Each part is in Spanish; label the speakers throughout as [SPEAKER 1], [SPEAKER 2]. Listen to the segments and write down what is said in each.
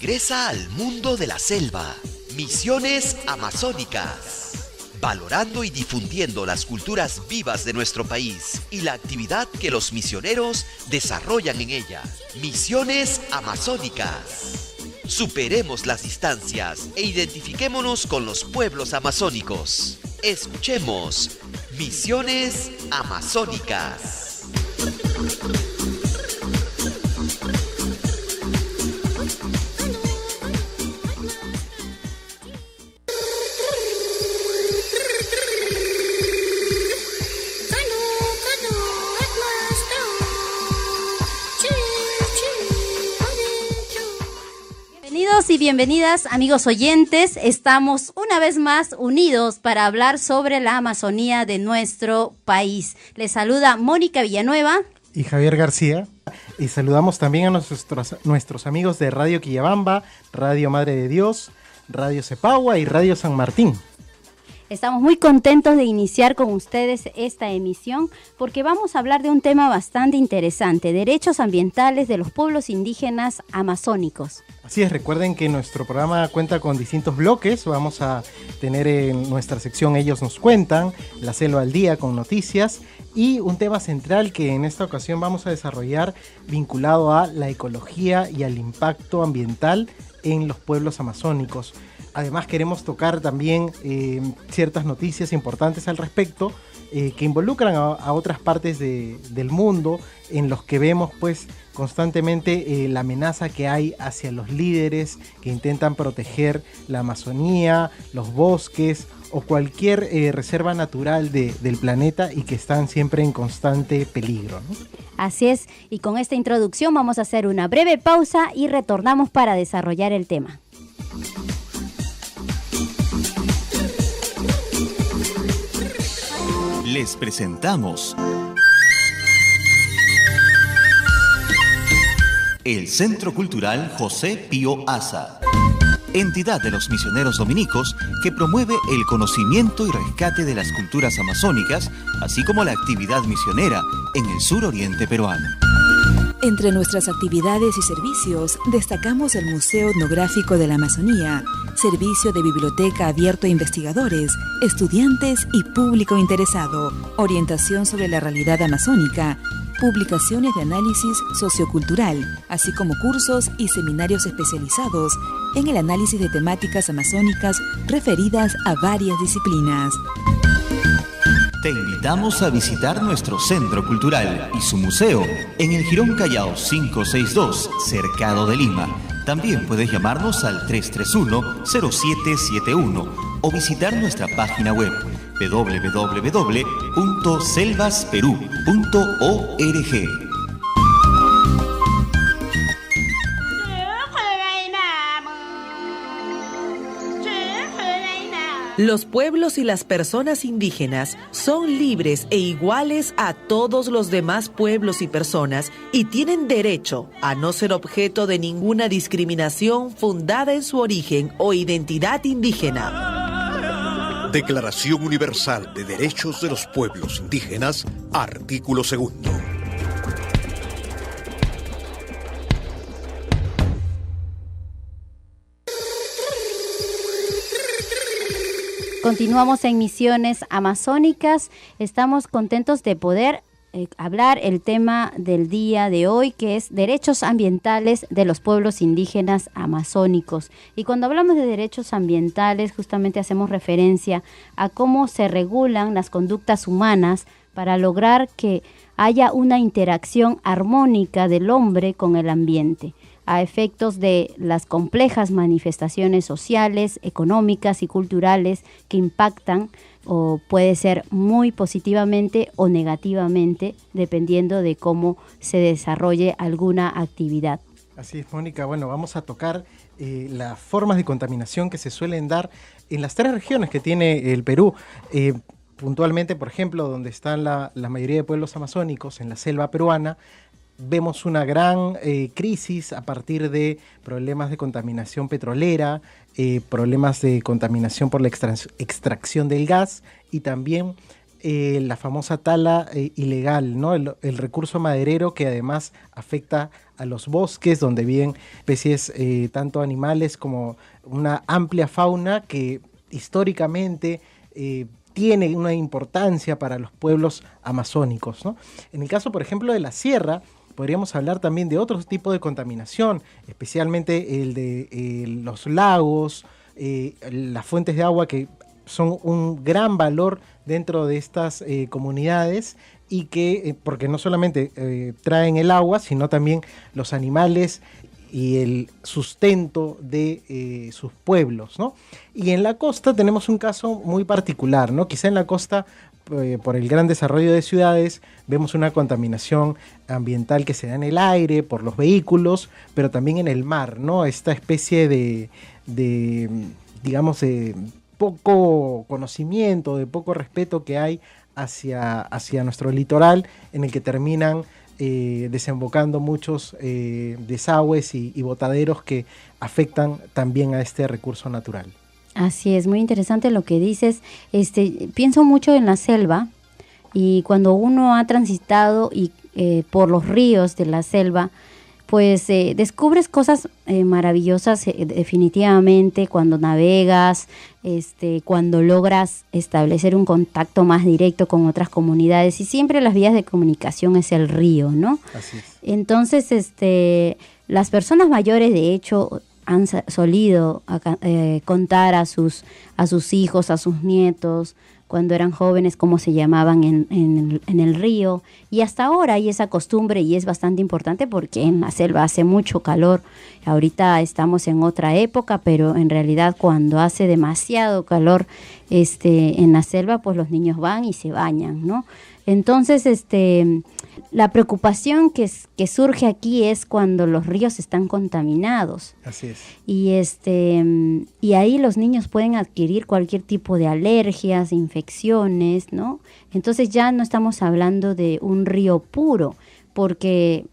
[SPEAKER 1] regresa al mundo de la selva. Misiones amazónicas. Valorando y difundiendo las culturas vivas de nuestro país y la actividad que los misioneros desarrollan en ella. Misiones amazónicas. Superemos las distancias e identifiquémonos con los pueblos amazónicos. Escuchemos Misiones amazónicas.
[SPEAKER 2] Bienvenidos y bienvenidas, amigos oyentes. Estamos una vez más unidos para hablar sobre la Amazonía de nuestro país. Les saluda Mónica Villanueva
[SPEAKER 3] y Javier García. Y saludamos también a nuestros amigos de Radio Quillabamba, Radio Madre de Dios, Radio Cepagua y Radio San Martín.
[SPEAKER 2] Estamos muy contentos de iniciar con ustedes esta emisión porque vamos a hablar de un tema bastante interesante, derechos ambientales de los pueblos indígenas amazónicos.
[SPEAKER 3] Así es, recuerden que nuestro programa cuenta con distintos bloques. Vamos a tener en nuestra sección Ellos nos cuentan, La Selva al Día con noticias y un tema central que en esta ocasión vamos a desarrollar vinculado a la ecología y al impacto ambiental en los pueblos amazónicos. Además queremos tocar también ciertas noticias importantes al respecto que involucran a otras partes del mundo en los que vemos pues constantemente la amenaza que hay hacia los líderes que intentan proteger la Amazonía, los bosques o cualquier reserva natural del planeta y que están siempre en constante peligro, ¿no?
[SPEAKER 2] Así es, y con esta introducción vamos a hacer una breve pausa y retornamos para desarrollar el tema.
[SPEAKER 1] Les presentamos el Centro Cultural José Pío Asa, entidad de los misioneros dominicos que promueve el conocimiento y rescate de las culturas amazónicas, así como la actividad misionera en el suroriente peruano.
[SPEAKER 4] Entre nuestras actividades y servicios destacamos el Museo Etnográfico de la Amazonía, servicio de biblioteca abierto a investigadores, estudiantes y público interesado, orientación sobre la realidad amazónica, publicaciones de análisis sociocultural, así como cursos y seminarios especializados en el análisis de temáticas amazónicas referidas a varias disciplinas.
[SPEAKER 1] Te invitamos a visitar nuestro centro cultural y su museo en el Jirón Callao 562, Cercado de Lima. También puedes llamarnos al 331-0771 o visitar nuestra página web www.selvasperú.org.
[SPEAKER 5] Los pueblos y las personas indígenas son libres e iguales a todos los demás pueblos y personas y tienen derecho a no ser objeto de ninguna discriminación fundada en su origen o identidad indígena.
[SPEAKER 6] Declaración Universal de Derechos de los Pueblos Indígenas, artículo 2.
[SPEAKER 2] Continuamos en Misiones Amazónicas. Estamos contentos de poder hablar el tema del día de hoy, que es derechos ambientales de los pueblos indígenas amazónicos. Y cuando hablamos de derechos ambientales, justamente hacemos referencia a cómo se regulan las conductas humanas para lograr que haya una interacción armónica del hombre con el ambiente, a efectos de las complejas manifestaciones sociales, económicas y culturales que impactan o puede ser muy positivamente o negativamente, dependiendo de cómo se desarrolle alguna actividad.
[SPEAKER 3] Así es, Mónica. Bueno, vamos a tocar las formas de contaminación que se suelen dar en las 3 regiones que tiene el Perú. Puntualmente, por ejemplo, donde están la mayoría de pueblos amazónicos, en la selva peruana, vemos una gran crisis a partir de problemas de contaminación petrolera, problemas de contaminación por la extracción del gas y también la famosa tala ilegal, ¿no? El recurso maderero que además afecta a los bosques, donde viven especies tanto animales como una amplia fauna que históricamente tiene una importancia para los pueblos amazónicos, ¿no? En el caso, por ejemplo, de la sierra, podríamos hablar también de otro tipo de contaminación, especialmente el de los lagos, las fuentes de agua que son un gran valor dentro de estas comunidades y que, porque no solamente traen el agua, sino también los animales y el sustento de sus pueblos, ¿no? Y en la costa tenemos un caso muy particular, ¿no? Quizá en la costa, por el gran desarrollo de ciudades, vemos una contaminación ambiental que se da en el aire, por los vehículos, pero también en el mar, ¿no? Esta especie de digamos, poco conocimiento, de poco respeto que hay hacia nuestro litoral, en el que terminan desembocando muchos desagües y botaderos que afectan también a este recurso natural.
[SPEAKER 2] Así es, muy interesante lo que dices. Pienso mucho en la selva, y cuando uno ha transitado por los ríos de la selva, pues descubres cosas maravillosas definitivamente cuando navegas, cuando logras establecer un contacto más directo con otras comunidades, y siempre las vías de comunicación es el río, ¿no?
[SPEAKER 3] Así es.
[SPEAKER 2] Entonces, las personas mayores, de hecho, han solido contar a sus hijos, a sus nietos, cuando eran jóvenes, cómo se llamaban en el río, y hasta ahora hay esa costumbre, y es bastante importante porque en la selva hace mucho calor. Ahorita estamos en otra época, pero en realidad cuando hace demasiado calor en la selva, pues los niños van y se bañan, ¿no? Entonces, la preocupación que surge aquí es cuando los ríos están contaminados.
[SPEAKER 3] Así es.
[SPEAKER 2] Y ahí los niños pueden adquirir cualquier tipo de alergias, infecciones, ¿no? Entonces ya no estamos hablando de un río puro, porque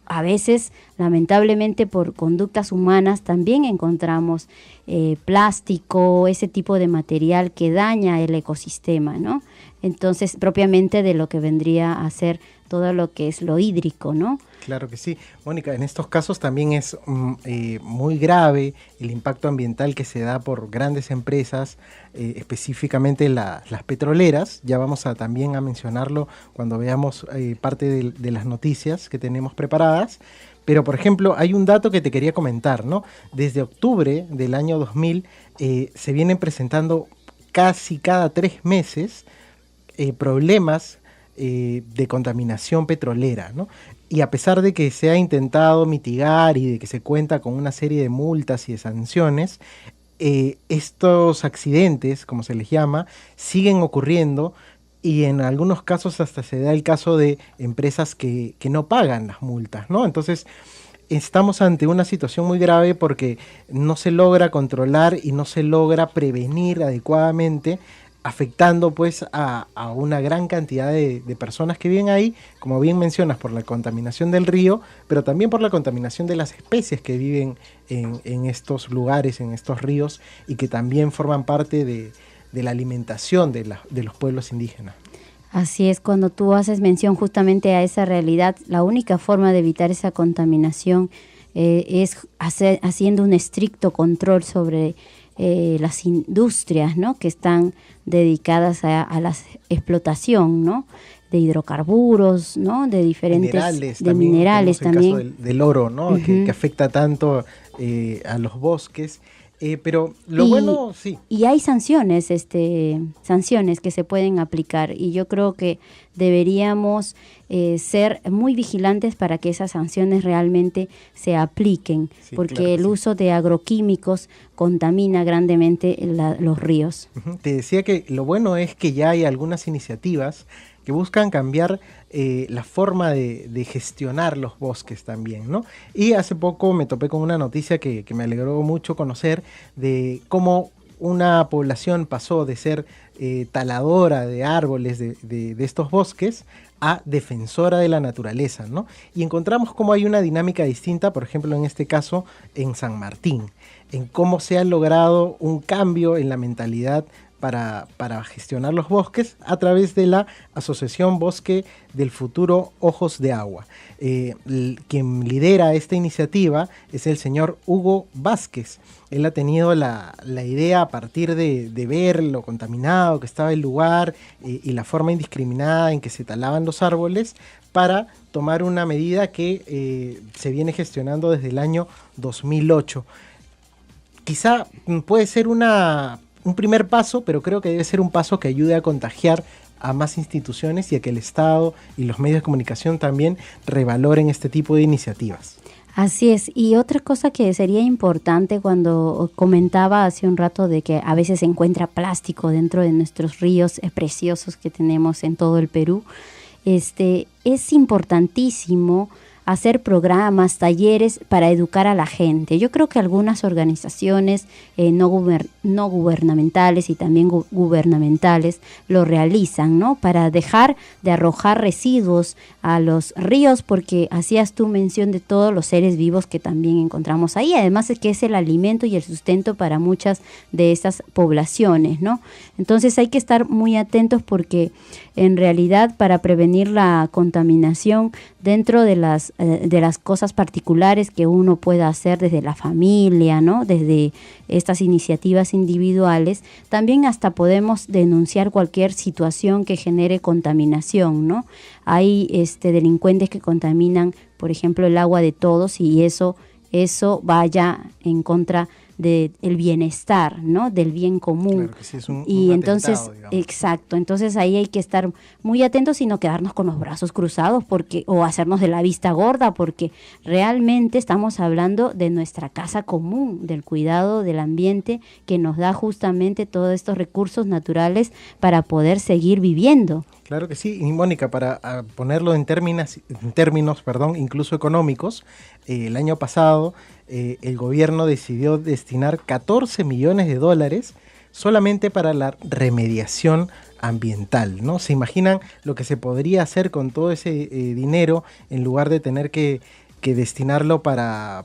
[SPEAKER 2] a veces, lamentablemente, por conductas humanas también encontramos plástico, ese tipo de material que daña el ecosistema, ¿no? Entonces, propiamente de lo que vendría a ser todo lo que es lo hídrico, ¿no?
[SPEAKER 3] Claro que sí. Mónica, en estos casos también es muy grave el impacto ambiental que se da por grandes empresas, específicamente las petroleras. Ya vamos también a mencionarlo cuando veamos parte de las noticias que tenemos preparadas. Pero, por ejemplo, hay un dato que te quería comentar, ¿no? Desde octubre del año 2000 se vienen presentando casi cada 3 meses problemas de contaminación petrolera, ¿no? Y a pesar de que se ha intentado mitigar y de que se cuenta con una serie de multas y de sanciones, estos accidentes, como se les llama, siguen ocurriendo, y en algunos casos hasta se da el caso de empresas que no pagan las multas, ¿no? Entonces, estamos ante una situación muy grave porque no se logra controlar y no se logra prevenir adecuadamente, afectando pues a una gran cantidad de personas que viven ahí, como bien mencionas, por la contaminación del río, pero también por la contaminación de las especies que viven en estos lugares, en estos ríos, y que también forman parte de la alimentación de los pueblos indígenas.
[SPEAKER 2] Así es, cuando tú haces mención justamente a esa realidad, la única forma de evitar esa contaminación es haciendo un estricto control sobre las industrias, ¿no?, que están dedicadas a la explotación, ¿no?, de hidrocarburos, ¿no?, de diferentes minerales también.
[SPEAKER 3] El caso del oro, ¿no? Uh-huh. que afecta tanto a los bosques. Pero bueno, sí.
[SPEAKER 2] Y hay sanciones que se pueden aplicar, y yo creo que deberíamos ser muy vigilantes para que esas sanciones realmente se apliquen, sí, porque claro, el uso de agroquímicos contamina grandemente los ríos.
[SPEAKER 3] Uh-huh. Te decía que lo bueno es que ya hay algunas iniciativas que buscan cambiar la forma de gestionar los bosques también, ¿no? Y hace poco me topé con una noticia que me alegró mucho conocer, de cómo una población pasó de ser taladora de árboles de estos bosques a defensora de la naturaleza, ¿no? Y encontramos cómo hay una dinámica distinta, por ejemplo, en este caso, en San Martín, en cómo se ha logrado un cambio en la mentalidad para gestionar los bosques a través de la Asociación Bosque del Futuro Ojos de Agua. Quien lidera esta iniciativa es el señor Hugo Vázquez. Él ha tenido la idea a partir de ver lo contaminado que estaba el lugar y la forma indiscriminada en que se talaban los árboles para tomar una medida que se viene gestionando desde el año 2008. Quizá puede ser un primer paso, pero creo que debe ser un paso que ayude a contagiar a más instituciones y a que el Estado y los medios de comunicación también revaloren este tipo de iniciativas.
[SPEAKER 2] Así es, y otra cosa que sería importante cuando comentaba hace un rato de que a veces se encuentra plástico dentro de nuestros ríos preciosos que tenemos en todo el Perú, es importantísimo hacer programas, talleres para educar a la gente. Yo creo que algunas organizaciones no gubernamentales y también gubernamentales lo realizan, ¿no? Para dejar de arrojar residuos a los ríos, porque hacías tú mención de todos los seres vivos que también encontramos ahí. Además es que es el alimento y el sustento para muchas de estas poblaciones, ¿no? Entonces hay que estar muy atentos porque en realidad para prevenir la contaminación dentro de las cosas particulares que uno pueda hacer desde la familia, ¿no? Desde estas iniciativas individuales, también hasta podemos denunciar cualquier situación que genere contaminación, ¿no? Hay delincuentes que contaminan, por ejemplo, el agua de todos y eso vaya en contra del bienestar, ¿no? Del bien común.
[SPEAKER 3] Claro que sí, es un
[SPEAKER 2] entonces,
[SPEAKER 3] atentado,
[SPEAKER 2] exacto, entonces ahí hay que estar muy atentos y no quedarnos con los brazos cruzados o hacernos de la vista gorda, porque realmente estamos hablando de nuestra casa común, del cuidado del ambiente que nos da justamente todos estos recursos naturales para poder seguir viviendo.
[SPEAKER 3] Claro que sí, y Mónica, para ponerlo en términos, incluso económicos, el año pasado el gobierno decidió destinar $14 millones solamente para la remediación ambiental, ¿no? ¿Se imaginan lo que se podría hacer con todo ese dinero en lugar de tener que destinarlo para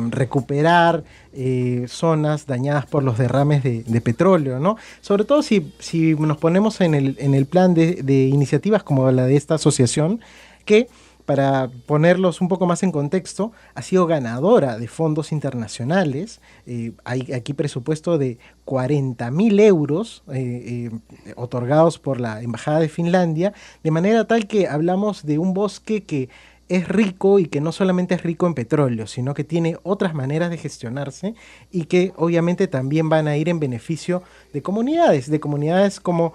[SPEAKER 3] recuperar zonas dañadas por los derrames de petróleo, ¿no? Sobre todo si nos ponemos en el plan de iniciativas como la de esta asociación, que para ponerlos un poco más en contexto, ha sido ganadora de fondos internacionales. Hay aquí presupuesto de 40.000 euros otorgados por la Embajada de Finlandia, de manera tal que hablamos de un bosque que es rico y que no solamente es rico en petróleo, sino que tiene otras maneras de gestionarse y que obviamente también van a ir en beneficio de comunidades como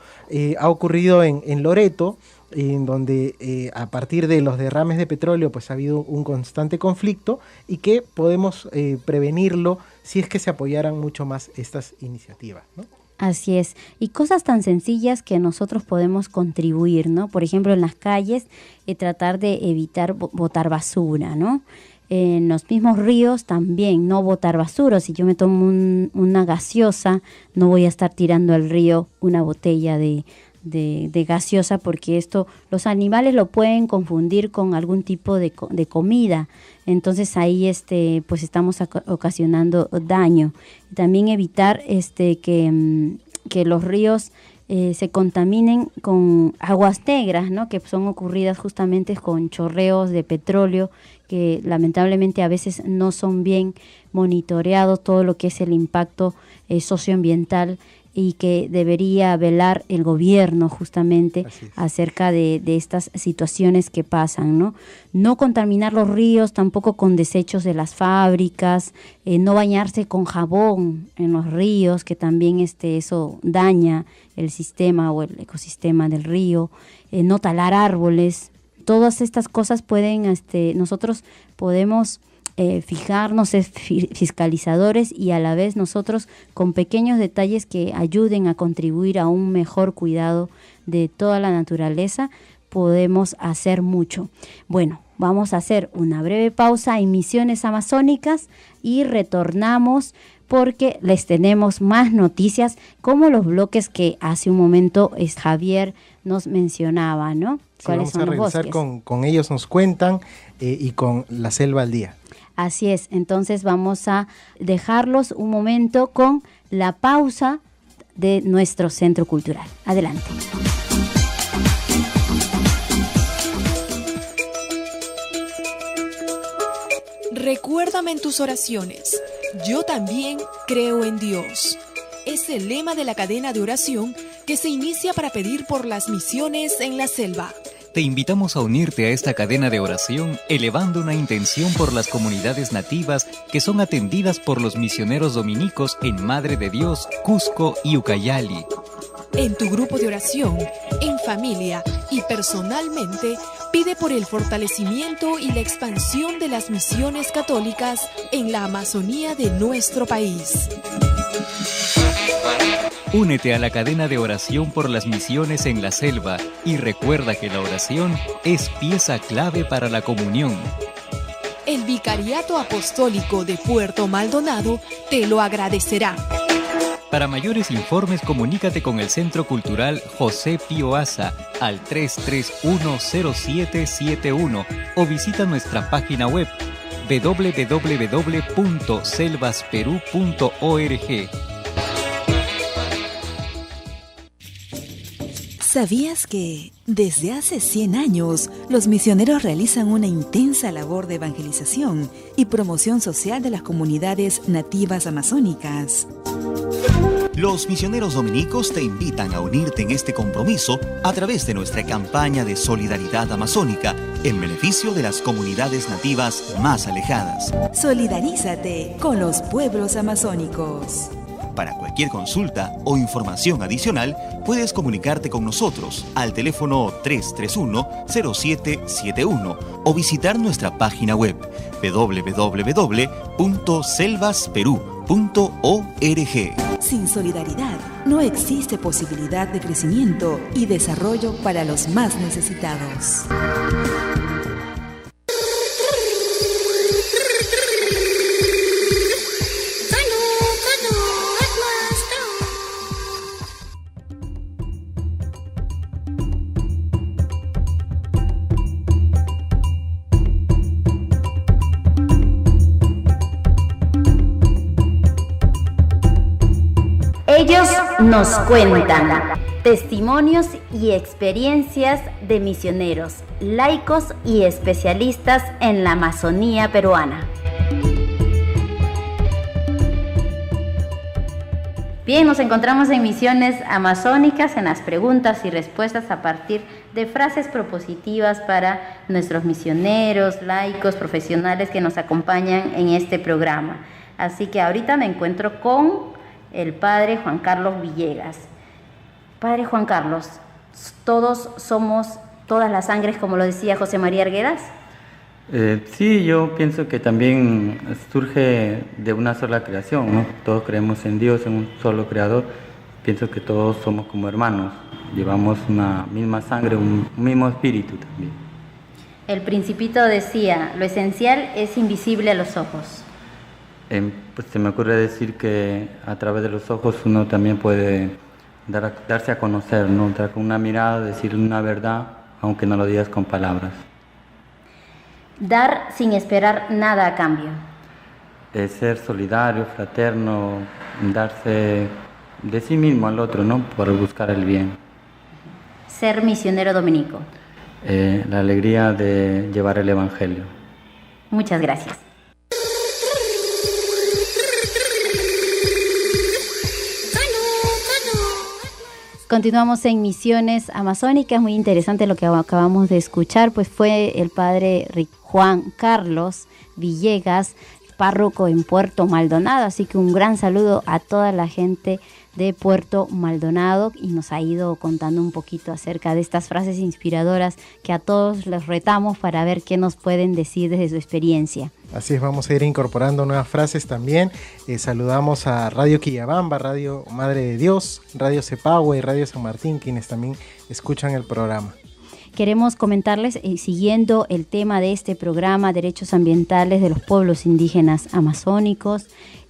[SPEAKER 3] ha ocurrido en Loreto, en donde a partir de los derrames de petróleo pues ha habido un constante conflicto y que podemos prevenirlo si es que se apoyaran mucho más estas iniciativas, ¿no?
[SPEAKER 2] Así es, y cosas tan sencillas que nosotros podemos contribuir, ¿no? Por ejemplo, en las calles, tratar de evitar botar basura, ¿no? En los mismos ríos también, no botar basura. Si yo me tomo una gaseosa, no voy a estar tirando al río una botella de gaseosa, porque los animales lo pueden confundir con algún tipo de comida. Entonces ahí pues estamos ocasionando daño. También evitar que los ríos se contaminen con aguas negras, ¿no? Que son ocurridas justamente con chorreos de petróleo que lamentablemente a veces no son bien monitoreados, todo lo que es el impacto socioambiental, y que debería velar el gobierno justamente acerca de estas situaciones que pasan, ¿no? No contaminar los ríos tampoco con desechos de las fábricas, no bañarse con jabón en los ríos, que también eso daña el sistema o el ecosistema del río, no talar árboles. Todas estas cosas nosotros podemos fijarnos, fiscalizadores, y a la vez nosotros con pequeños detalles que ayuden a contribuir a un mejor cuidado de toda la naturaleza, podemos hacer mucho. Bueno, vamos a hacer una breve pausa en Misiones Amazónicas y retornamos porque les tenemos más noticias como los bloques que hace un momento Javier nos mencionaba, ¿no?
[SPEAKER 3] Sí,
[SPEAKER 2] ¿Cuáles son los bosques? Vamos a
[SPEAKER 3] regresar con ellos nos cuentan y con La Selva al Día.
[SPEAKER 2] Así es, entonces vamos a dejarlos un momento con la pausa de nuestro centro cultural. Adelante.
[SPEAKER 7] Recuérdame en tus oraciones. Yo también creo en Dios. Es el lema de la cadena de oración que se inicia para pedir por las misiones en la selva.
[SPEAKER 8] Te invitamos a unirte a esta cadena de oración elevando una intención por las comunidades nativas que son atendidas por los misioneros dominicos en Madre de Dios, Cusco y Ucayali.
[SPEAKER 7] En tu grupo de oración, en familia y personalmente, pide por el fortalecimiento y la expansión de las misiones católicas en la Amazonía de nuestro país.
[SPEAKER 8] Únete a la cadena de oración por las misiones en la selva y recuerda que la oración es pieza clave para la comunión.
[SPEAKER 7] El Vicariato Apostólico de Puerto Maldonado te lo agradecerá.
[SPEAKER 8] Para mayores informes, comunícate con el Centro Cultural José Pío Aza al 331-0771 o visita nuestra página web www.selvasperú.org.
[SPEAKER 4] ¿Sabías que desde hace 100 años los misioneros realizan una intensa labor de evangelización y promoción social de las comunidades nativas amazónicas?
[SPEAKER 9] Los misioneros dominicos te invitan a unirte en este compromiso a través de nuestra campaña de solidaridad amazónica en beneficio de las comunidades nativas más alejadas.
[SPEAKER 4] Solidarízate con los pueblos amazónicos.
[SPEAKER 9] Para cualquier consulta o información adicional, puedes comunicarte con nosotros al teléfono 331-0771 o visitar nuestra página web www.selvasperú.org.
[SPEAKER 4] Sin solidaridad no existe posibilidad de crecimiento y desarrollo para los más necesitados.
[SPEAKER 2] Ellos nos cuentan testimonios y experiencias de misioneros, laicos y especialistas en la Amazonía peruana. Bien, nos encontramos en Misiones Amazónicas, en las preguntas y respuestas a partir de frases propositivas para nuestros misioneros, laicos, profesionales que nos acompañan en este programa. Así que ahorita me encuentro con el padre Juan Carlos Villegas. Padre Juan Carlos, ¿todos somos todas las sangres, como lo decía José María Arguedas?
[SPEAKER 10] Sí, yo pienso que también surge de una sola creación, ¿no? Todos creemos en Dios, en un solo creador. Pienso que todos somos como hermanos, llevamos una misma sangre, un mismo espíritu también.
[SPEAKER 2] El Principito decía, lo esencial es invisible a los ojos.
[SPEAKER 10] Pues se me ocurre decir que a través de los ojos uno también puede darse a conocer, ¿no? Entrar con una mirada, decir una verdad, aunque no lo digas con palabras.
[SPEAKER 2] Dar sin esperar nada a cambio.
[SPEAKER 10] Ser solidario, fraterno, darse de sí mismo al otro, ¿no? Por buscar el bien.
[SPEAKER 2] Ser misionero dominico.
[SPEAKER 10] La alegría de llevar el Evangelio.
[SPEAKER 2] Muchas gracias. Continuamos en Misiones Amazónicas, muy interesante lo que acabamos de escuchar, pues fue el padre Juan Carlos Villegas, párroco en Puerto Maldonado, así que un gran saludo a toda la gente de Puerto Maldonado y nos ha ido contando un poquito acerca de estas frases inspiradoras que a todos les retamos para ver qué nos pueden decir desde su experiencia.
[SPEAKER 3] Así es, vamos a ir incorporando nuevas frases también. Saludamos a Radio Quillabamba, Radio Madre de Dios, Radio Cepagua y Radio San Martín, quienes también escuchan el programa.
[SPEAKER 2] Queremos comentarles, siguiendo el tema de este programa, Derechos Ambientales de los Pueblos Indígenas Amazónicos,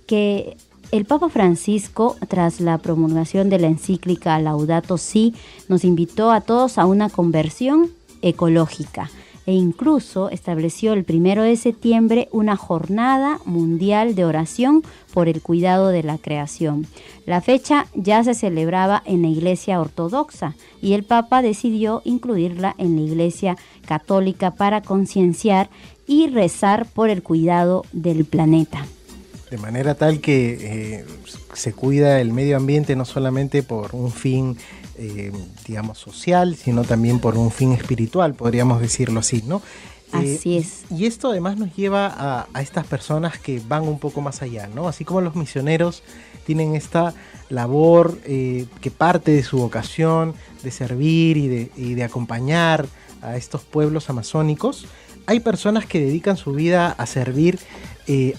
[SPEAKER 2] que el Papa Francisco, tras la promulgación de la encíclica Laudato Si, nos invitó a todos a una conversión ecológica. e incluso estableció el 1 de septiembre una jornada mundial de oración por el cuidado de la creación. La fecha ya se celebraba en la Iglesia Ortodoxa y el Papa decidió incluirla en la Iglesia Católica para concienciar y rezar por el cuidado del planeta.
[SPEAKER 3] De manera tal que se cuida el medio ambiente no solamente por un fin, digamos, social, sino también por un fin espiritual, podríamos decirlo así, ¿no?
[SPEAKER 2] Así es.
[SPEAKER 3] Y esto además nos lleva a estas personas que van un poco más allá, ¿no? Así como los misioneros tienen esta labor que parte de su vocación de servir y de acompañar a estos pueblos amazónicos, hay personas que dedican su vida a servir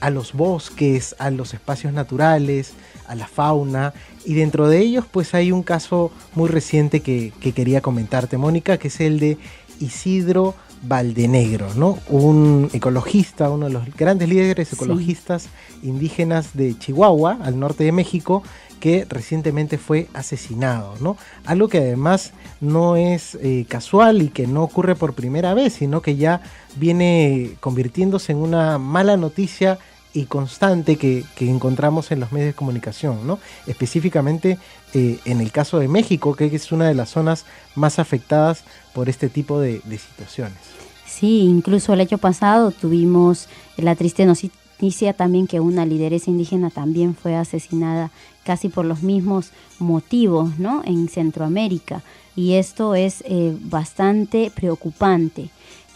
[SPEAKER 3] a los bosques, a los espacios naturales, a la fauna, y dentro de ellos pues hay un caso muy reciente que quería comentarte, Mónica, que es el de Isidro Valdenegro, ¿no? Un ecologista, uno de los grandes líderes ecologistas indígenas de Chihuahua, al norte de México, que recientemente fue asesinado, ¿no? Algo que además no es casual y que no ocurre por primera vez, sino que ya viene convirtiéndose en una mala noticia y constante que encontramos en los medios de comunicación, ¿no? Específicamente en el caso de México, que es una de las zonas más afectadas por este tipo de situaciones.
[SPEAKER 2] Sí, incluso el año pasado tuvimos la triste noticia también que una lideresa indígena también fue asesinada casi por los mismos motivos, ¿no? En Centroamérica, y esto es bastante preocupante.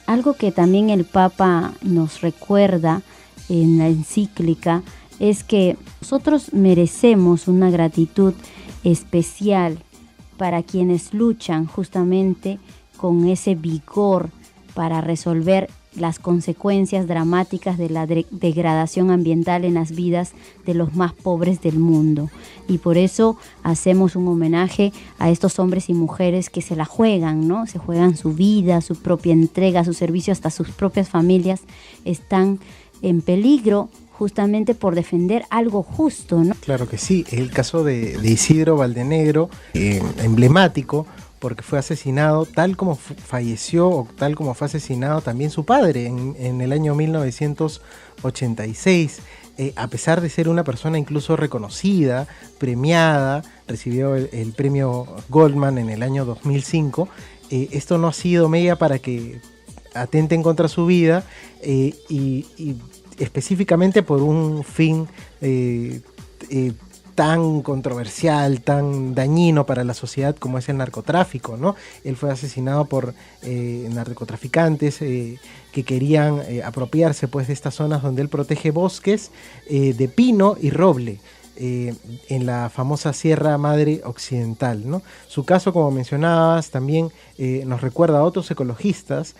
[SPEAKER 2] Algo que también el Papa nos recuerda en la encíclica es que nosotros merecemos una gratitud especial para quienes luchan justamente con ese vigor para resolver las consecuencias dramáticas de la degradación ambiental en las vidas de los más pobres del mundo. Y por eso hacemos un homenaje a estos hombres y mujeres que se la juegan, ¿no? Se juegan su vida, su propia entrega, su servicio, hasta sus propias familias están en peligro justamente por defender algo justo, ¿no?
[SPEAKER 3] Claro que sí, el caso de Isidro Valdenegro, emblemático, porque fue asesinado tal como falleció o tal como fue asesinado también su padre en el año 1986. A pesar de ser una persona incluso reconocida, premiada, recibió el premio Goldman en el año 2005, esto no ha sido media para que atenten contra su vida y específicamente por un fin tan controversial, tan dañino para la sociedad como es el narcotráfico, ¿no? Él fue asesinado por narcotraficantes que querían apropiarse pues de estas zonas donde él protege bosques de pino y roble en la famosa Sierra Madre Occidental, ¿no? Su caso, como mencionabas, también nos recuerda a otros ecologistas.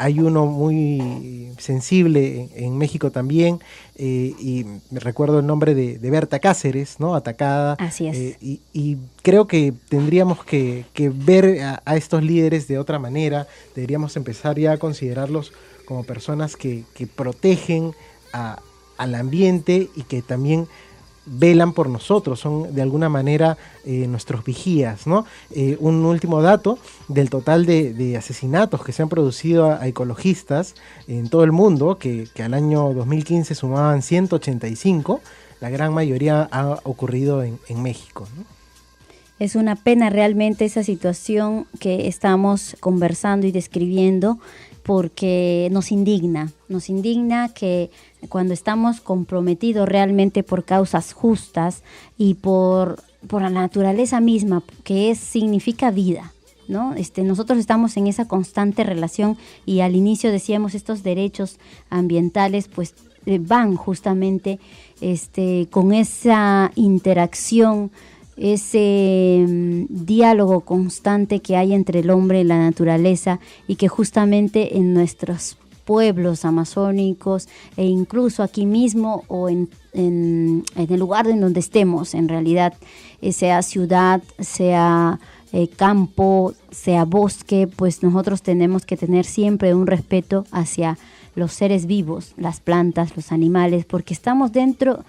[SPEAKER 3] Hay uno muy sensible en México también, y me recuerdo el nombre de Berta Cáceres, ¿no? Atacada.
[SPEAKER 2] Así es.
[SPEAKER 3] Y creo que tendríamos que ver a estos líderes de otra manera. Deberíamos empezar ya a considerarlos como personas que protegen al ambiente y que también velan por nosotros, son de alguna manera nuestros vigías, ¿no? Un último dato del total de asesinatos que se han producido a ecologistas en todo el mundo, que al año 2015 sumaban 185, la gran mayoría ha ocurrido en México, ¿no?
[SPEAKER 2] Es una pena realmente esa situación que estamos conversando y describiendo, porque nos indigna que cuando estamos comprometidos realmente por causas justas y por la naturaleza misma, que significa vida, ¿no? Nosotros estamos en esa constante relación, y al inicio decíamos estos derechos ambientales pues van justamente con esa interacción, ese diálogo constante que hay entre el hombre y la naturaleza, y que justamente en nuestros pueblos amazónicos e incluso aquí mismo o en el lugar en donde estemos, en realidad, sea ciudad, sea campo, sea bosque, pues nosotros tenemos que tener siempre un respeto hacia los seres vivos, las plantas, los animales, porque estamos dentro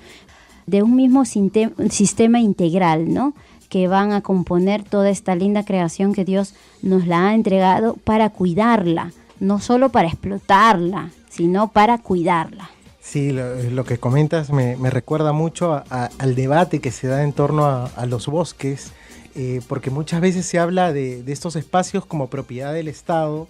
[SPEAKER 2] de un mismo sistema integral, ¿no? Que van a componer toda esta linda creación que Dios nos la ha entregado para cuidarla, no solo para explotarla, sino para cuidarla.
[SPEAKER 3] Sí, lo que comentas me recuerda mucho al debate que se da en torno a los bosques, porque muchas veces se habla de estos espacios como propiedad del Estado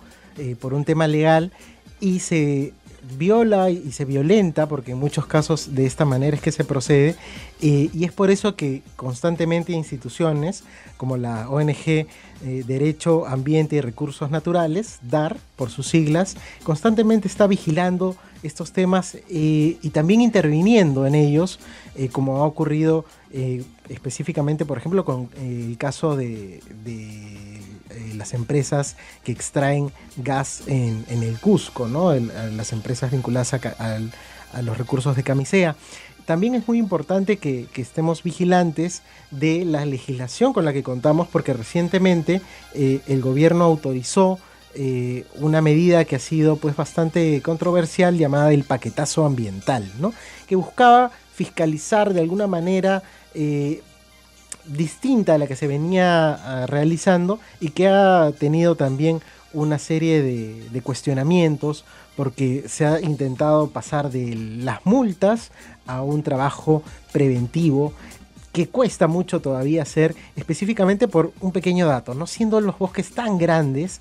[SPEAKER 3] por un tema legal, y se viola y se violenta, porque en muchos casos de esta manera es que se procede, y es por eso que constantemente instituciones como la ONG Derecho, Ambiente y Recursos Naturales, DAR por sus siglas, constantemente está vigilando estos temas y también interviniendo en ellos, como ha ocurrido específicamente, por ejemplo, con el caso de las empresas que extraen gas en el Cusco, ¿no? Las empresas vinculadas a los recursos de Camisea. También es muy importante que estemos vigilantes de la legislación con la que contamos, porque recientemente el gobierno autorizó una medida que ha sido pues bastante controversial, llamada el paquetazo ambiental, ¿no? Que buscaba fiscalizar de alguna manera distinta a la que se venía realizando, y que ha tenido también una serie de cuestionamientos, porque se ha intentado pasar de las multas a un trabajo preventivo que cuesta mucho todavía hacer, específicamente por un pequeño dato, ¿no? Siendo los bosques tan grandes,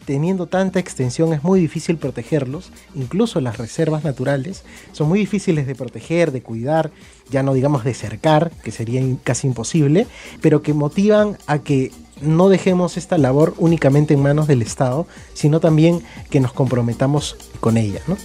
[SPEAKER 3] teniendo tanta extensión, es muy difícil protegerlos. Incluso las reservas naturales son muy difíciles de proteger, de cuidar, ya no digamos de cercar, que sería casi imposible, pero que motivan a que no dejemos esta labor únicamente en manos del Estado, sino también que nos comprometamos con ella, ¿no?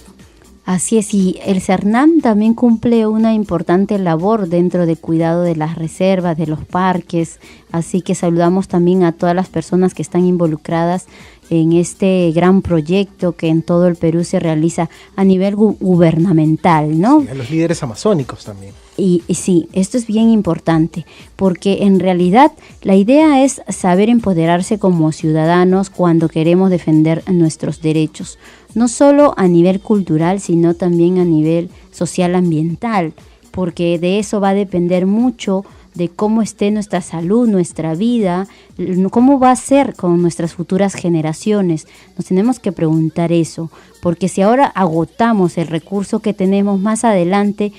[SPEAKER 2] Así es, y el CERNAM también cumple una importante labor dentro del cuidado de las reservas, de los parques, así que saludamos también a todas las personas que están involucradas en este gran proyecto que en todo el Perú se realiza a nivel gubernamental, ¿no?
[SPEAKER 3] Sí, a los líderes amazónicos también.
[SPEAKER 2] Y sí, esto es bien importante, porque en realidad la idea es saber empoderarse como ciudadanos cuando queremos defender nuestros derechos, no solo a nivel cultural, sino también a nivel social ambiental, porque de eso va a depender mucho de cómo esté nuestra salud, nuestra vida, cómo va a ser con nuestras futuras generaciones. Nos tenemos que preguntar eso, porque si ahora agotamos el recurso que tenemos más adelante,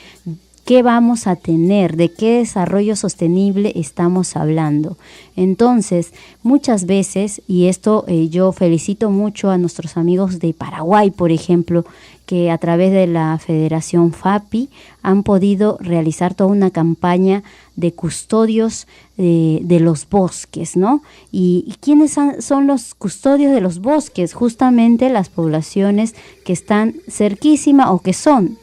[SPEAKER 2] ¿qué vamos a tener? ¿De qué desarrollo sostenible estamos hablando? Entonces, muchas veces, y esto yo felicito mucho a nuestros amigos de Paraguay, por ejemplo, que a través de la Federación FAPI han podido realizar toda una campaña de custodios de los bosques, ¿no? ¿Y quiénes son los custodios de los bosques? Justamente las poblaciones que están cerquísima o que son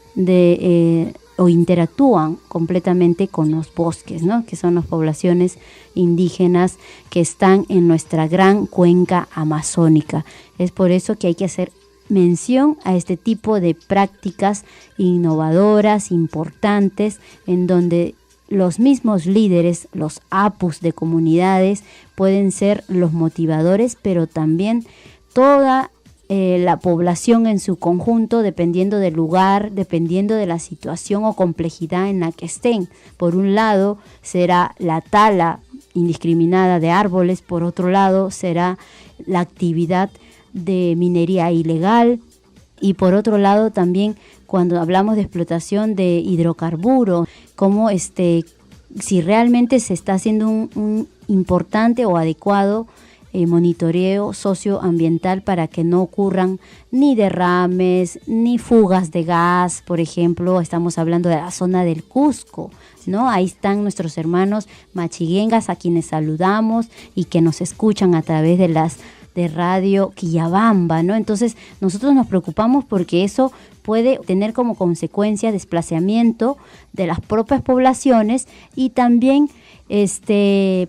[SPEAKER 2] o interactúan completamente con los bosques, ¿no? Que son las poblaciones indígenas que están en nuestra gran cuenca amazónica. Es por eso que hay que hacer mención a este tipo de prácticas innovadoras, importantes, en donde los mismos líderes, los apus de comunidades, pueden ser los motivadores, pero también toda la población en su conjunto, dependiendo del lugar, dependiendo de la situación o complejidad en la que estén. Por un lado será la tala indiscriminada de árboles, por otro lado será la actividad de minería ilegal, y por otro lado también cuando hablamos de explotación de hidrocarburos, como si realmente se está haciendo un importante o adecuado monitoreo socioambiental para que no ocurran ni derrames ni fugas de gas. Por ejemplo, estamos hablando de la zona del Cusco, ¿no? Ahí están nuestros hermanos machiguengas, a quienes saludamos y que nos escuchan a través de Radio Quillabamba, ¿no? Entonces nosotros nos preocupamos porque eso puede tener como consecuencia desplazamiento de las propias poblaciones, y también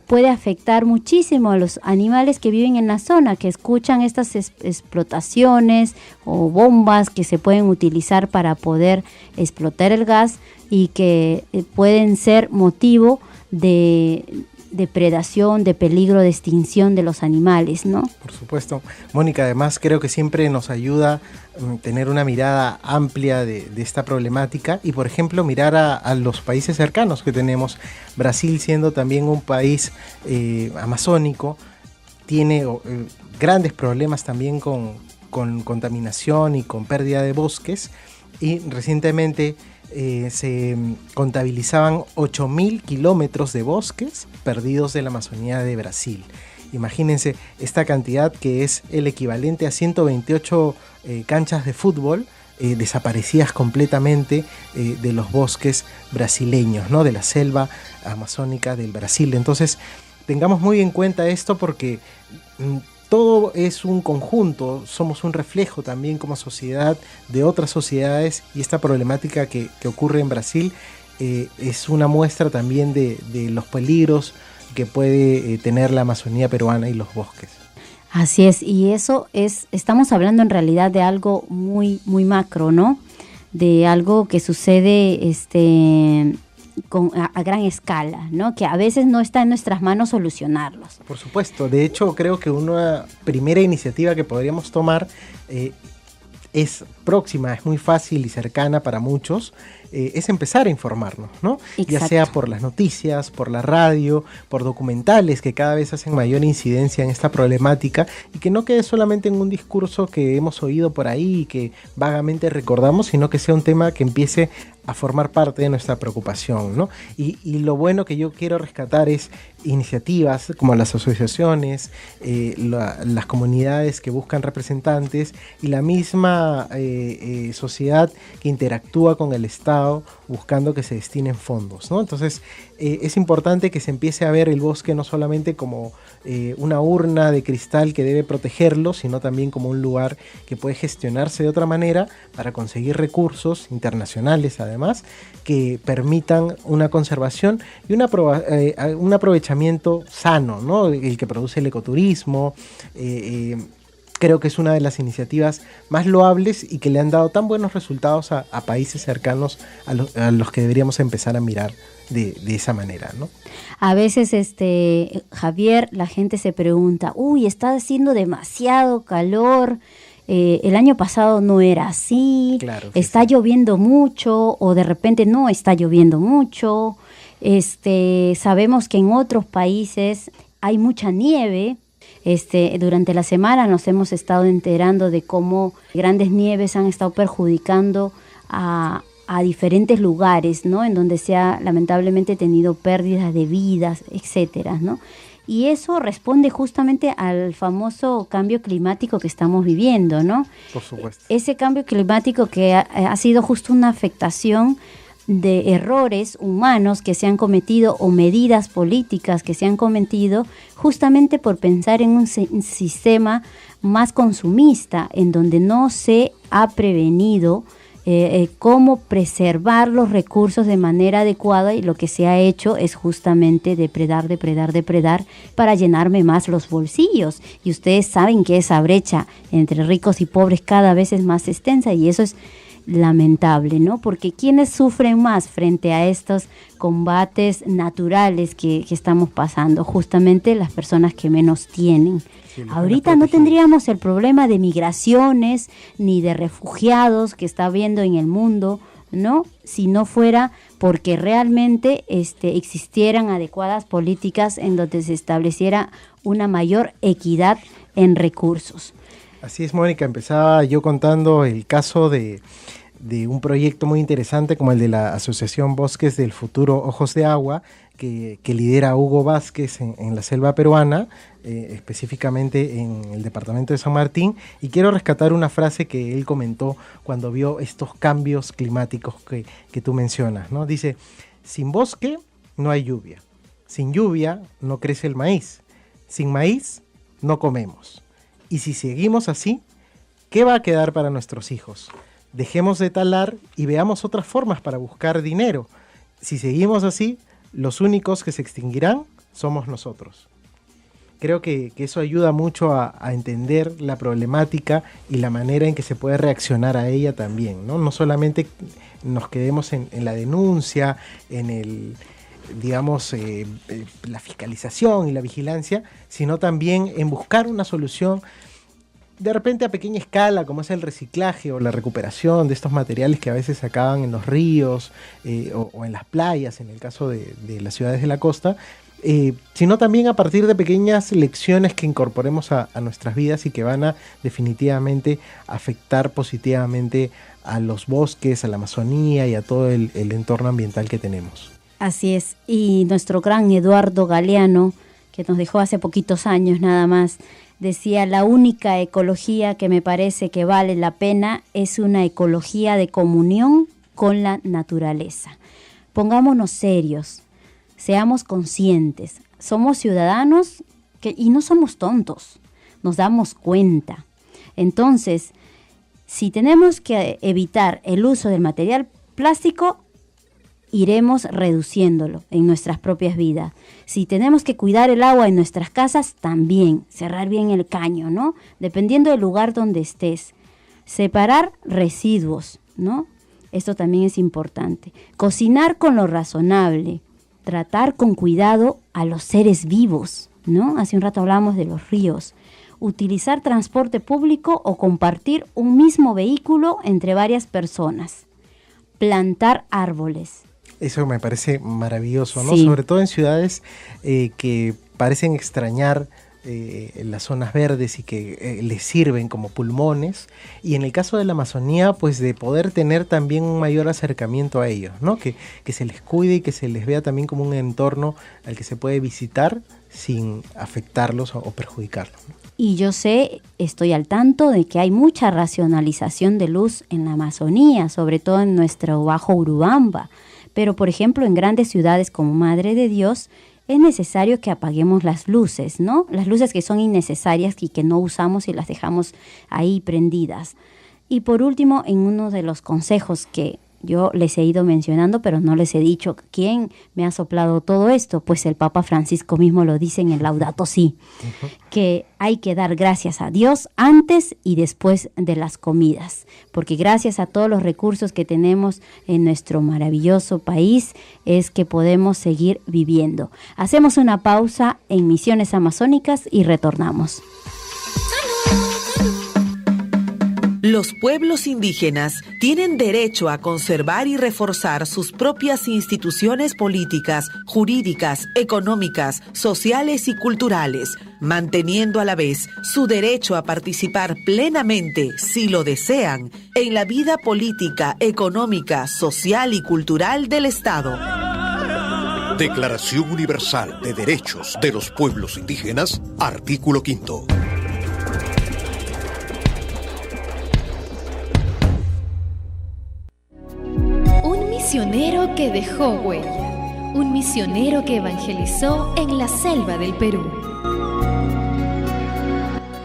[SPEAKER 2] puede afectar muchísimo a los animales que viven en la zona, que escuchan estas explotaciones o bombas que se pueden utilizar para poder explotar el gas, y que pueden ser motivo de depredación, de peligro de extinción de los animales, ¿no?
[SPEAKER 3] Por supuesto. Mónica, además creo que siempre nos ayuda tener una mirada amplia de esta problemática, y por ejemplo mirar a los países cercanos que tenemos. Brasil, siendo también un país amazónico, tiene grandes problemas también con con contaminación y con pérdida de bosques, y recientemente se contabilizaban 8.000 kilómetros de bosques perdidos de la Amazonía de Brasil. Imagínense esta cantidad, que es el equivalente a 128 canchas de fútbol desaparecidas completamente de los bosques brasileños, ¿no? De la selva amazónica del Brasil. Entonces, tengamos muy en cuenta esto, porque todo es un conjunto, somos un reflejo también como sociedad de otras sociedades, y esta problemática que ocurre en Brasil es una muestra también de los peligros que puede tener la Amazonía peruana y los bosques.
[SPEAKER 2] Así es, y estamos hablando en realidad de algo muy, muy macro, ¿no? De algo que sucede a gran escala, ¿no? Que a veces no está en nuestras manos solucionarlos.
[SPEAKER 3] Por supuesto, de hecho creo que una primera iniciativa que podríamos tomar es próxima, es muy fácil y cercana para muchos, es empezar a informarnos, ¿no? Exacto. Ya sea por las noticias, por la radio, por documentales que cada vez hacen mayor incidencia en esta problemática, y que no quede solamente en un discurso que hemos oído por ahí y que vagamente recordamos, sino que sea un tema que empiece a formar parte de nuestra preocupación, ¿no? Y lo bueno que yo quiero rescatar es iniciativas como las asociaciones, las comunidades que buscan representantes, y la misma sociedad que interactúa con el Estado buscando que se destinen fondos, ¿no? Entonces es importante que se empiece a ver el bosque no solamente como una urna de cristal que debe protegerlo, sino también como un lugar que puede gestionarse de otra manera para conseguir recursos internacionales, además, que permitan una conservación y un aprovechamiento sano, ¿no? El que produce el ecoturismo. Creo que es una de las iniciativas más loables y que le han dado tan buenos resultados a países cercanos a los que deberíamos empezar a mirar de esa manera, ¿no?
[SPEAKER 2] A veces, Javier, la gente se pregunta, está haciendo demasiado calor, el año pasado no era así, claro, está lloviendo mucho, o de repente no está lloviendo mucho. Sabemos que en otros países hay mucha nieve. Durante la semana nos hemos estado enterando de cómo grandes nieves han estado perjudicando a diferentes lugares, ¿no? En donde se ha lamentablemente tenido pérdidas de vidas, etcétera, ¿no? Y eso responde justamente al famoso cambio climático que estamos viviendo, ¿no?
[SPEAKER 3] Por supuesto.
[SPEAKER 2] Ese cambio climático que ha sido justo una afectación de errores humanos que se han cometido, o medidas políticas que se han cometido, justamente por pensar en un sistema más consumista, en donde no se ha prevenido cómo preservar los recursos de manera adecuada, y lo que se ha hecho es justamente depredar para llenarme más los bolsillos. Y ustedes saben que esa brecha entre ricos y pobres cada vez es más extensa, y eso es lamentable, ¿no? Porque ¿quiénes sufren más frente a estos combates naturales que estamos pasando? Justamente las personas que menos tienen. Sí, ahorita no tendríamos el problema de migraciones ni de refugiados que está habiendo en el mundo, ¿no? Si no fuera porque realmente existieran adecuadas políticas en donde se estableciera una mayor equidad en recursos.
[SPEAKER 3] Así es, Mónica, empezaba yo contando el caso de un proyecto muy interesante como el de la Asociación Bosques del Futuro Ojos de Agua, que lidera Hugo Vázquez en la selva peruana, específicamente en el departamento de San Martín, y quiero rescatar una frase que él comentó cuando vio estos cambios climáticos que tú mencionas, ¿no? Dice: sin bosque no hay lluvia, sin lluvia no crece el maíz, sin maíz no comemos. Y si seguimos así, ¿qué va a quedar para nuestros hijos? Dejemos de talar y veamos otras formas para buscar dinero. Si seguimos así, los únicos que se extinguirán somos nosotros. Creo que eso ayuda mucho a entender la problemática y la manera en que se puede reaccionar a ella también, ¿no? No solamente nos quedemos en la denuncia, en el, digamos, la fiscalización y la vigilancia, sino también en buscar una solución de repente a pequeña escala, como es el reciclaje o la recuperación de estos materiales que a veces se acaban en los ríos o en las playas, en el caso de las ciudades de la costa, sino también a partir de pequeñas lecciones que incorporemos a nuestras vidas y que van a definitivamente afectar positivamente a los bosques, a la Amazonía y a todo el entorno ambiental que tenemos.
[SPEAKER 2] Así es, y nuestro gran Eduardo Galeano, que nos dejó hace poquitos años nada más, decía: la única ecología que me parece que vale la pena es una ecología de comunión con la naturaleza. Pongámonos serios, seamos conscientes, somos ciudadanos y no somos tontos, nos damos cuenta. Entonces, si tenemos que evitar el uso del material plástico, iremos reduciéndolo en nuestras propias vidas. Si tenemos que cuidar el agua en nuestras casas, también cerrar bien el caño, ¿no? Dependiendo del lugar donde estés. Separar residuos, ¿no? Esto también es importante. Cocinar con lo razonable. Tratar con cuidado a los seres vivos, ¿no? Hace un rato hablábamos de los ríos. Utilizar transporte público o compartir un mismo vehículo entre varias personas. Plantar árboles.
[SPEAKER 3] Eso me parece maravilloso, ¿no?
[SPEAKER 2] Sí.
[SPEAKER 3] Sobre todo en ciudades que parecen extrañar las zonas verdes y que les sirven como pulmones. Y en el caso de la Amazonía, pues de poder tener también un mayor acercamiento a ellos, ¿no? Que se les cuide y que se les vea también como un entorno al que se puede visitar sin afectarlos o perjudicarlos, ¿no?
[SPEAKER 2] Y yo estoy al tanto de que hay mucha racionalización de luz en la Amazonía, sobre todo en nuestro Bajo Urubamba. Pero, por ejemplo, en grandes ciudades como Madre de Dios, es necesario que apaguemos las luces, ¿no? Las luces que son innecesarias y que no usamos y las dejamos ahí prendidas. Y por último, en uno de los consejos que yo les he ido mencionando, pero no les he dicho quién me ha soplado todo esto, pues el Papa Francisco mismo lo dice en el Laudato Si, que hay que dar gracias a Dios antes y después de las comidas, porque gracias a todos los recursos que tenemos en nuestro maravilloso país es que podemos seguir viviendo. Hacemos una pausa en Misiones Amazónicas y retornamos.
[SPEAKER 5] Los pueblos indígenas tienen derecho a conservar y reforzar sus propias instituciones políticas, jurídicas, económicas, sociales y culturales, manteniendo a la vez su derecho a participar plenamente, si lo desean, en la vida política, económica, social y cultural del Estado.
[SPEAKER 6] Declaración Universal de Derechos de los Pueblos Indígenas, artículo 5.
[SPEAKER 11] Misionero que dejó huella, un misionero que evangelizó en la selva del Perú.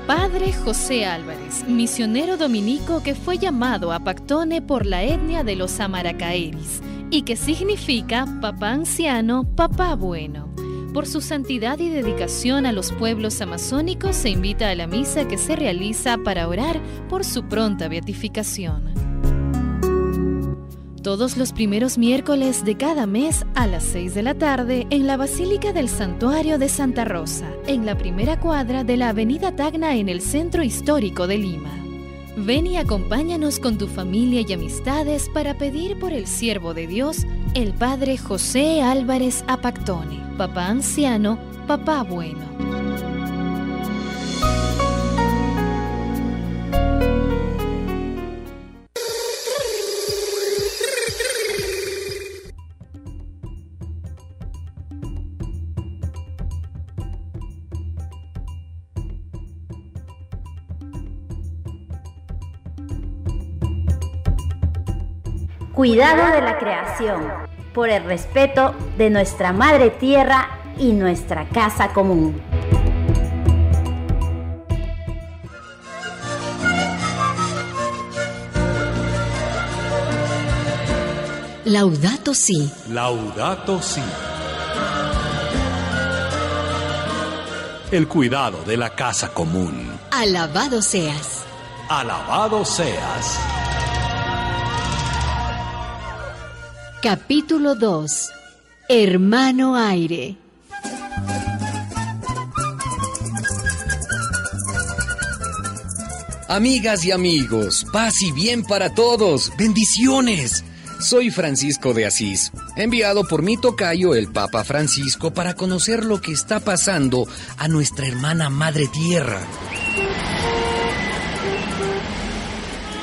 [SPEAKER 11] Padre José Álvarez, misionero dominico que fue llamado a Pactone por la etnia de los Amaracaeris y que significa papá anciano, papá bueno. Por su santidad y dedicación a los pueblos amazónicos se invita a la misa que se realiza para orar por su pronta beatificación. Todos los primeros miércoles de cada mes a las 6 de la tarde en la Basílica del Santuario de Santa Rosa, en la primera cuadra de la Avenida Tacna en el Centro Histórico de Lima. Ven y acompáñanos con tu familia y amistades para pedir por el siervo de Dios, el Padre José Álvarez Apactone, papá anciano, papá bueno.
[SPEAKER 2] Cuidado de la creación, por el respeto de nuestra madre tierra y nuestra casa común.
[SPEAKER 12] Laudato Si.
[SPEAKER 13] Laudato Si. El cuidado de la casa común.
[SPEAKER 12] Alabado seas.
[SPEAKER 13] Alabado seas.
[SPEAKER 12] Capítulo 2. Hermano Aire.
[SPEAKER 14] Amigas y amigos, paz y bien para todos. Bendiciones. Soy Francisco de Asís, enviado por mi tocayo, el Papa Francisco, para conocer lo que está pasando a nuestra hermana Madre Tierra.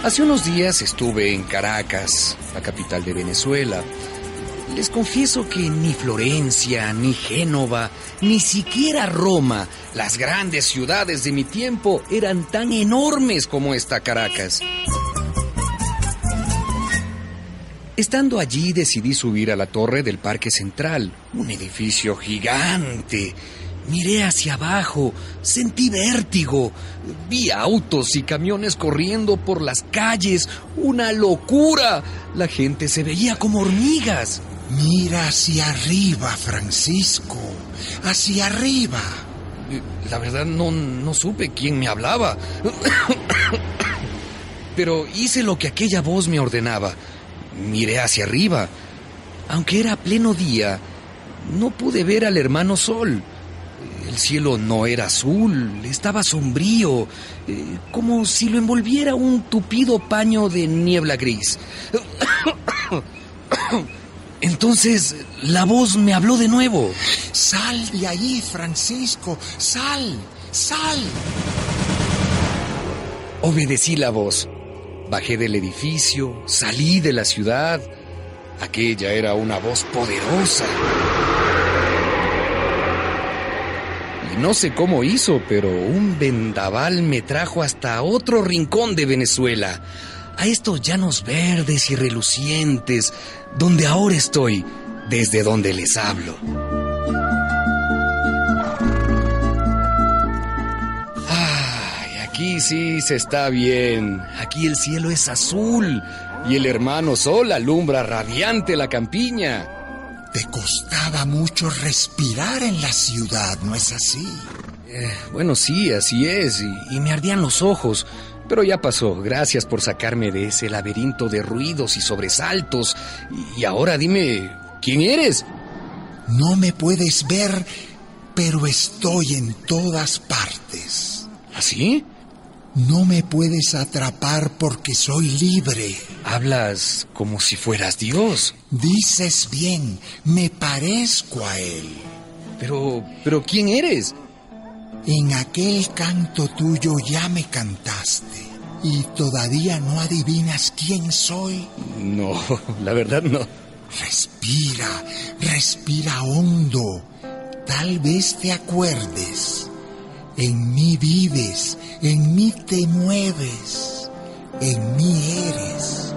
[SPEAKER 14] Hace unos días estuve en Caracas, la capital de Venezuela. Les confieso que ni Florencia, ni Génova, ni siquiera Roma, las grandes ciudades de mi tiempo, eran tan enormes como esta Caracas. Estando allí decidí subir a la torre del Parque Central, un edificio gigante. Miré hacia abajo, sentí vértigo, vi autos y camiones corriendo por las calles, ¡una locura! La gente se veía como hormigas.
[SPEAKER 15] Mira hacia arriba, Francisco, hacia arriba.
[SPEAKER 14] La verdad no supe quién me hablaba, pero hice lo que aquella voz me ordenaba. Miré hacia arriba. Aunque era pleno día, no pude ver al hermano Sol. El cielo no era azul, estaba sombrío, como si lo envolviera un tupido paño de niebla gris. Entonces la voz me habló de nuevo.
[SPEAKER 15] Sal de ahí, Francisco, sal, sal.
[SPEAKER 14] Obedecí la voz. Bajé del edificio, salí de la ciudad. Aquella era una voz poderosa. Y no sé cómo hizo, pero un vendaval me trajo hasta otro rincón de Venezuela, a estos llanos verdes y relucientes, donde ahora estoy, desde donde les hablo. Aquí sí se está bien. Aquí el cielo es azul y el hermano Sol alumbra radiante la campiña.
[SPEAKER 15] Te costaba mucho respirar en la ciudad, ¿no es así?
[SPEAKER 14] Bueno, sí, así es. Y me ardían los ojos. Pero ya pasó. Gracias por sacarme de ese laberinto de ruidos y sobresaltos. Y ahora dime, ¿quién eres?
[SPEAKER 15] No me puedes ver, pero estoy en todas partes.
[SPEAKER 14] ¿Así?
[SPEAKER 15] No me puedes atrapar porque soy libre.
[SPEAKER 14] Hablas como si fueras Dios.
[SPEAKER 15] Dices bien, me parezco a Él.
[SPEAKER 14] Pero ¿quién eres?
[SPEAKER 15] En aquel canto tuyo ya me cantaste. ¿Y todavía no adivinas quién soy?
[SPEAKER 14] No, la verdad no.
[SPEAKER 15] Respira, respira hondo. Tal vez te acuerdes. En mí vives, en mí te mueves, en mí eres.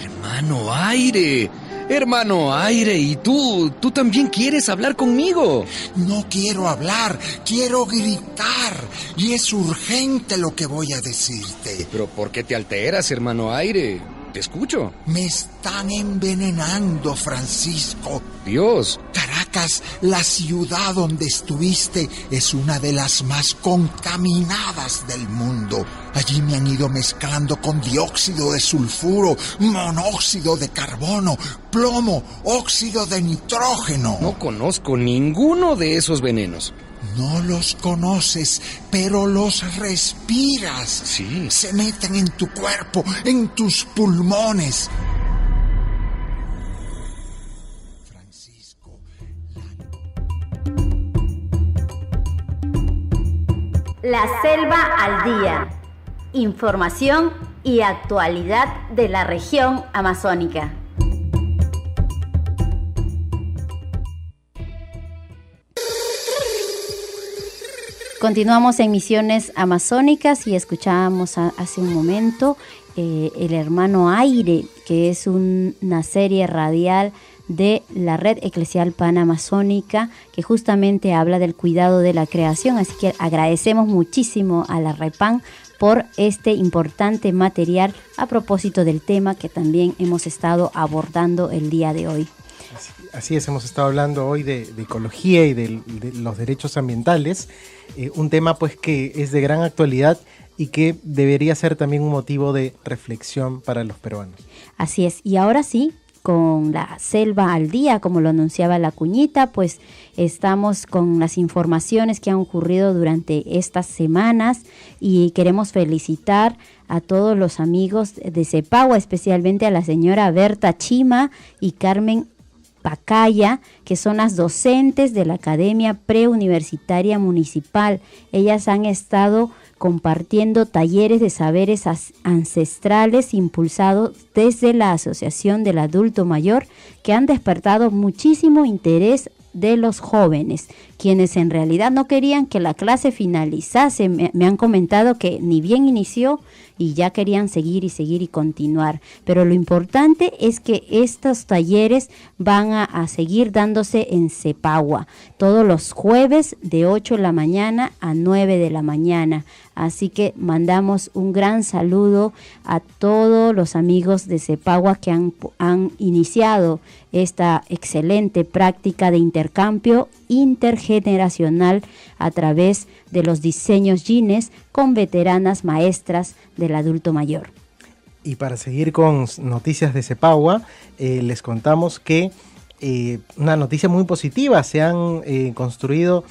[SPEAKER 14] Hermano Aire, hermano Aire, ¿y tú también quieres hablar conmigo?
[SPEAKER 15] No quiero hablar, quiero gritar, y es urgente lo que voy a decirte.
[SPEAKER 14] ¿Pero por qué te alteras, hermano Aire? Te escucho.
[SPEAKER 15] Me están envenenando, Francisco.
[SPEAKER 14] Dios.
[SPEAKER 15] Caracas, la ciudad donde estuviste, es una de las más contaminadas del mundo. Allí me han ido mezclando con dióxido de sulfuro, monóxido de carbono, plomo, óxido de nitrógeno.
[SPEAKER 14] No conozco ninguno de esos venenos.
[SPEAKER 15] No los conoces, pero los respiras.
[SPEAKER 14] Sí.
[SPEAKER 15] Se meten en tu cuerpo, en tus pulmones. Francisco.
[SPEAKER 2] La Selva al Día. Información y actualidad de la región amazónica. Continuamos en Misiones Amazónicas y escuchábamos hace un momento El Hermano Aire, que es una serie radial de la Red Eclesial Panamazónica que justamente habla del cuidado de la creación. Así que agradecemos muchísimo a la REPAN por este importante material a propósito del tema que también hemos estado abordando el día de hoy.
[SPEAKER 3] Así es, hemos estado hablando hoy de ecología y de los derechos ambientales, un tema pues que es de gran actualidad y que debería ser también un motivo de reflexión para los peruanos.
[SPEAKER 2] Así es, y ahora sí, con la Selva al Día, como lo anunciaba la cuñita, pues estamos con las informaciones que han ocurrido durante estas semanas y queremos felicitar a todos los amigos de Cepagua, especialmente a la señora Berta Chima y Carmen Pacaya, que son las docentes de la Academia Preuniversitaria Municipal. Ellas han estado compartiendo talleres de saberes ancestrales impulsados desde la Asociación del Adulto Mayor, que han despertado muchísimo interés de los jóvenes, quienes en realidad no querían que la clase finalizase. Me han comentado que ni bien inició y ya querían seguir y continuar. Pero lo importante es que estos talleres van a seguir dándose en Cepagua, todos los jueves de 8 de la mañana a 9 de la mañana. Así que mandamos un gran saludo a todos los amigos de Cepagua que han iniciado esta excelente práctica de intercambio intergeneracional a través de los diseños jeans con veteranas maestras del adulto mayor.
[SPEAKER 3] Y para seguir con noticias de Cepagua, les contamos que una noticia muy positiva: se han construido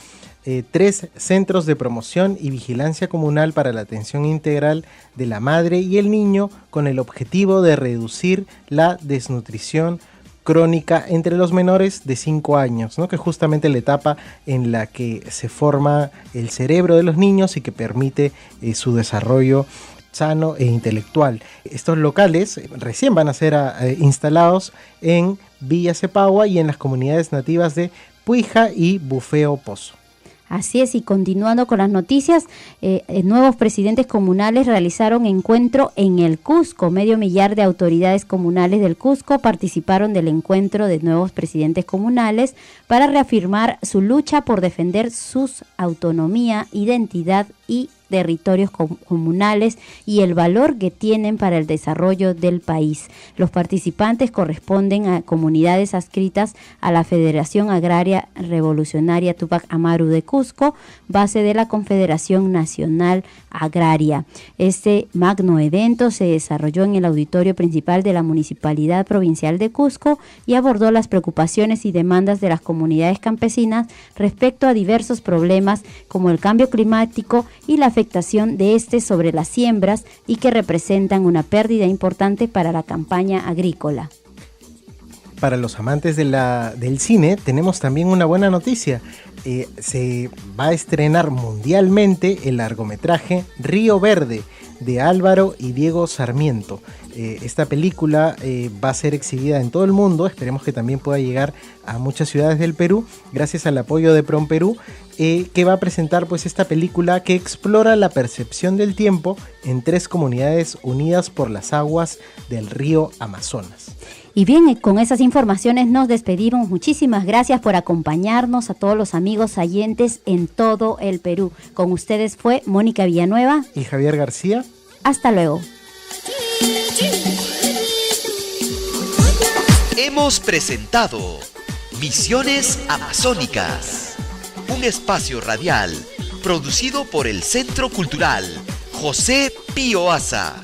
[SPEAKER 3] 3 centros de promoción y vigilancia comunal para la atención integral de la madre y el niño, con el objetivo de reducir la desnutrición crónica entre los menores de 5 años, ¿no? Que es justamente la etapa en la que se forma el cerebro de los niños y que permite su desarrollo sano e intelectual. Estos locales recién van a ser instalados en Villa Cepagua y en las comunidades nativas de Puija y Bufeo Pozo.
[SPEAKER 2] Así es, y continuando con las noticias, nuevos presidentes comunales realizaron encuentro en el Cusco. 500,000 de autoridades comunales del Cusco participaron del encuentro de nuevos presidentes comunales para reafirmar su lucha por defender su autonomía, identidad y territorios comunales y el valor que tienen para el desarrollo del país. Los participantes corresponden a comunidades adscritas a la Federación Agraria Revolucionaria Túpac Amaru de Cusco, base de la Confederación Nacional Agraria. Este magno evento se desarrolló en el auditorio principal de la Municipalidad Provincial de Cusco y abordó las preocupaciones y demandas de las comunidades campesinas respecto a diversos problemas como el cambio climático y la afectación de este sobre las siembras, y que representan una pérdida importante para la campaña agrícola.
[SPEAKER 3] Para los amantes del cine tenemos también una buena noticia. Se va a estrenar mundialmente el largometraje Río Verde, de Álvaro y Diego Sarmiento. Esta película va a ser exhibida en todo el mundo. Esperemos que también pueda llegar a muchas ciudades del Perú, gracias al apoyo de PROM Perú, que va a presentar pues esta película que explora la percepción del tiempo en 3 comunidades unidas por las aguas del río Amazonas.
[SPEAKER 2] Y bien, con esas informaciones nos despedimos. Muchísimas gracias por acompañarnos a todos los amigos oyentes en todo el Perú. Con ustedes fue Mónica Villanueva
[SPEAKER 3] y Javier García.
[SPEAKER 2] Hasta luego.
[SPEAKER 1] Hemos presentado Misiones Amazónicas, un espacio radial producido por el Centro Cultural José Pío Asa.